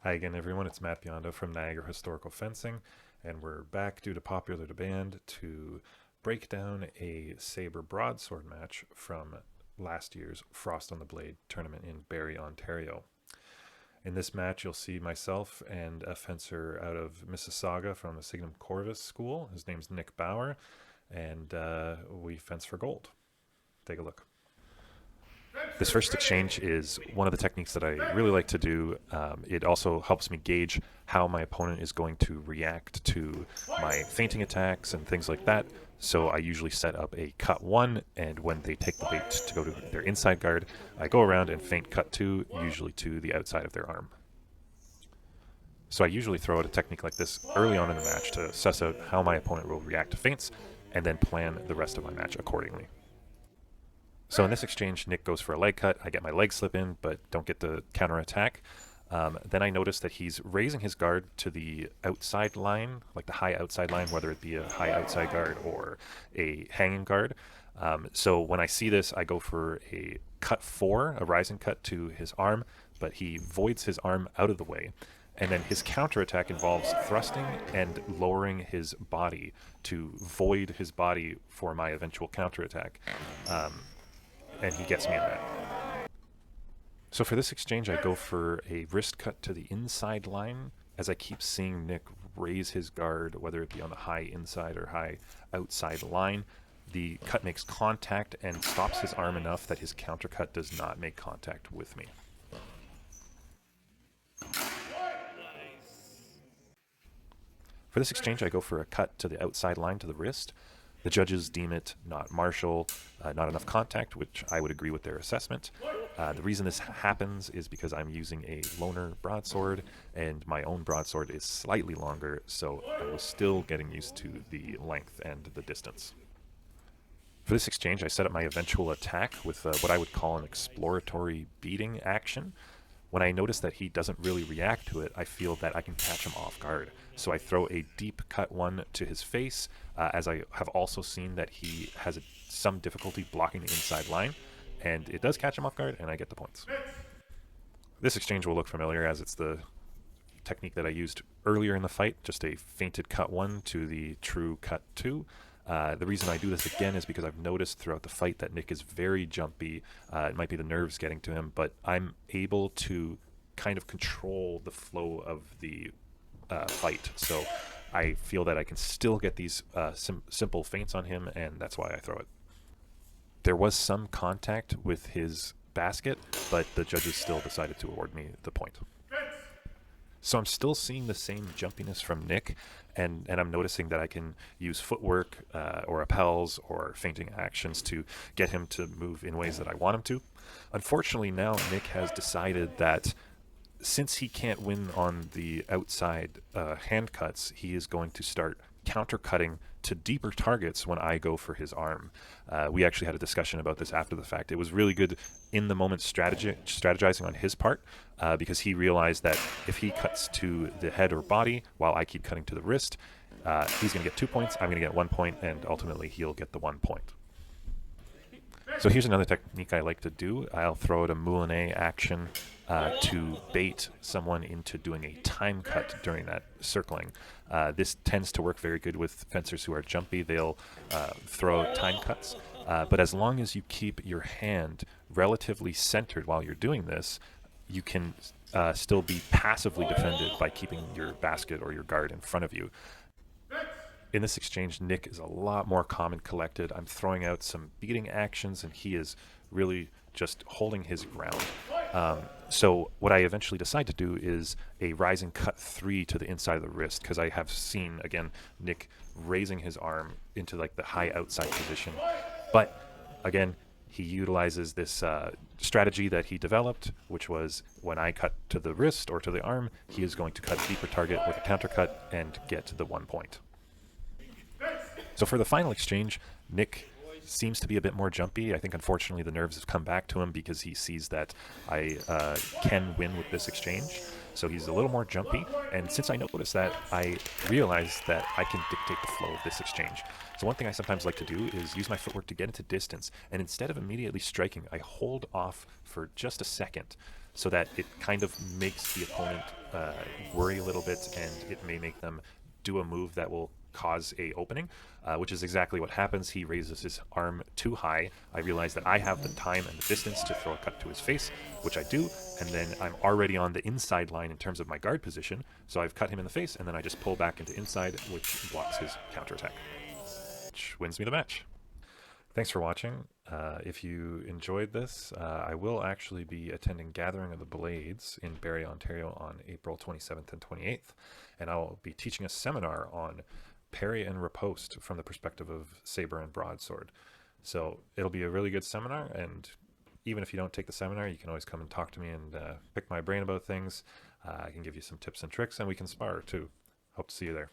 Hi again, everyone. It's Matt Biondo from Niagara Historical Fencing, and we're back due to popular demand to break down a Sabre Broadsword match from last year's Frost on the Blade tournament in Barrie, Ontario. In this match, you'll see myself and a fencer out of Mississauga from the Signum Corvus School. His name's Nick Bauer, and we fence for gold. Take a look. This first exchange is one of the techniques that I really like to do. It also helps me gauge how my opponent is going to react to my feinting attacks and things like that. So I usually set up a cut 1, and when they take the bait to go to their inside guard, I go around and feint cut 2, usually to the outside of their arm. So I usually throw out a technique like this early on in the match to suss out how my opponent will react to feints, and then plan the rest of my match accordingly. So in this exchange, Nick goes for a leg cut. I get my leg slip in, but don't get the counterattack. Then I notice that he's raising his guard to the outside line, like the high outside line, whether it be a high outside guard or a hanging guard. So when I see this, I go for a cut 4, a rising cut to his arm, but he voids his arm out of the way. And then his counterattack involves thrusting and lowering his body to void his body for my eventual counterattack. And he gets me in that. So for this exchange, I go for a wrist cut to the inside line as I keep seeing Nick raise his guard, whether it be on the high inside or high outside line. The cut makes contact and stops his arm enough that his countercut does not make contact with me. For this exchange, I go for a cut to the outside line to the wrist. The judges deem it not martial, not enough contact, which I would agree with their assessment. The reason this happens is because I'm using a loner broadsword, and my own broadsword is slightly longer, so I was still getting used to the length and the distance. For this exchange, I set up my eventual attack with what I would call an exploratory beating action. When I notice that he doesn't really react to it, I feel that I can catch him off guard. So I throw a deep cut 1 to his face, as I have also seen that he has some difficulty blocking the inside line, and it does catch him off guard, and I get the points. This exchange will look familiar as it's the technique that I used earlier in the fight, just a feinted cut 1 to the true cut 2. The reason I do this again is because I've noticed throughout the fight that Nick is very jumpy. It might be the nerves getting to him, but I'm able to kind of control the flow of the fight. So I feel that I can still get these simple feints on him, and that's why I throw it. There was some contact with his basket, but the judges still decided to award me the point. So I'm still seeing the same jumpiness from Nick, and I'm noticing that I can use footwork or rappels or feinting actions to get him to move in ways that I want him to. Unfortunately, now Nick has decided that since he can't win on the outside hand cuts, he is going to start countercutting to deeper targets when I go for his arm. We actually had a discussion about this after the fact. It was really good in the moment strategizing on his part, because he realized that if he cuts to the head or body while I keep cutting to the wrist, he's going to get 2 points, I'm going to get 1 point, and ultimately he'll get the 1 point. So here's another technique I like to do. I'll throw out a moulinet action to bait someone into doing a time cut during that circling. This tends to work very good with fencers who are jumpy. They'll throw out time cuts. But as long as you keep your hand relatively centered while you're doing this, you can still be passively defended by keeping your basket or your guard in front of you. In this exchange, Nick is a lot more calm and collected. I'm throwing out some beating actions, and he is really just holding his ground. So what I eventually decide to do is a rising cut 3 to the inside of the wrist, because I have seen, again, Nick raising his arm into like the high outside position. But again, he utilizes this strategy that he developed, which was when I cut to the wrist or to the arm, he is going to cut a deeper target with a countercut and get the 1 point. So for the final exchange, Nick seems to be a bit more jumpy. I think unfortunately the nerves have come back to him because he sees that I can win with this exchange. So he's a little more jumpy, and since I noticed that, I realized that I can dictate the flow of this exchange. So one thing I sometimes like to do is use my footwork to get into distance, and instead of immediately striking, I hold off for just a second so that it kind of makes the opponent worry a little bit, and it may make them do a move that will cause a opening, which is exactly what happens. He raises his arm too high. I realize that I have the time and the distance to throw a cut to his face, which I do, and then I'm already on the inside line in terms of my guard position, so I've cut him in the face, and then I just pull back into inside, which blocks his counterattack, which wins me the match. Thanks for watching. If you enjoyed this, I will actually be attending Gathering of the Blades in Barrie, Ontario on April 27th and 28th, and I'll be teaching a seminar on parry and riposte from the perspective of Sabre and Broadsword. So it'll be a really good seminar, and even if you don't take the seminar, you can always come and talk to me and pick my brain about things. I can give you some tips and tricks, and we can spar too. Hope to see you there.